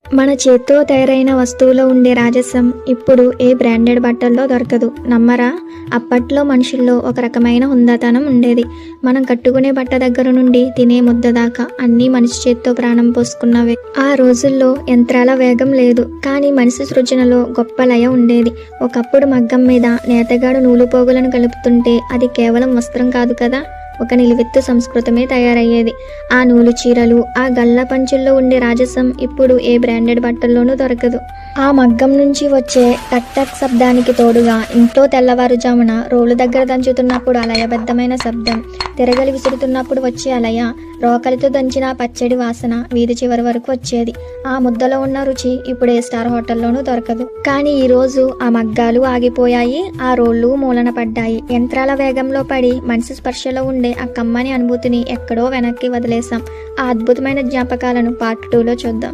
మన చేత్తో తయారైన వస్తువులో ఉండే రాజసం ఇప్పుడు ఏ బ్రాండెడ్ బట్టల్లో దొరకదు. నమ్మరా? అప్పట్లో మనుషుల్లో ఒక రకమైన హుందాతనం ఉండేది. మనం కట్టుకునే బట్ట దగ్గర నుండి తినే ముద్ద దాకా అన్నీ మనిషి చేత్తో ప్రాణం పోసుకున్నవే. ఆ రోజుల్లో యంత్రాల వేగం లేదు, కానీ మనిషి సృజనలో గొప్ప లయ ఉండేది. ఒకప్పుడు మగ్గం మీద నేతగాడు నూలు పోగులను కలుపుతుంటే అది కేవలం వస్త్రం కాదు కదా, ఒక నిలువెత్తు సంస్కృతమే తయారయ్యేది. ఆ నూలు చీరలు, ఆ గల్ల పంచుల్లో ఉండే రాజసం ఇప్పుడు ఏ బ్రాండెడ్ బట్టల్లోనూ దొరకదు. ఆ మగ్గం నుంచి వచ్చే టక్ టక్ శబ్దానికి తోడుగా ఇంట్లో తెల్లవారుజామున రోలు దగ్గర దంచుతున్నప్పుడు అలయబద్ధమైన శబ్దం, తిరగలి విసురుతున్నప్పుడు వచ్చే అలయ, రోకలితో దంచిన పచ్చడి వాసన వీధి చివరి వరకు వచ్చేది. ఆ ముద్దలో ఉన్న రుచి ఇప్పుడు ఏ స్టార్ హోటల్లోనూ దొరకదు. కానీ ఈరోజు ఆ మగ్గాలు ఆగిపోయాయి, ఆ రోళ్ళు మూలన పడ్డాయి. యంత్రాల వేగంలో పడి మనిషి స్పర్శలో ఉండే ఆ కమ్మని అనుభూతిని ఎక్కడో వెనక్కి వదిలేసాం. ఆ అద్భుతమైన జ్ఞాపకాలను పార్ట్ 2లో చూద్దాం.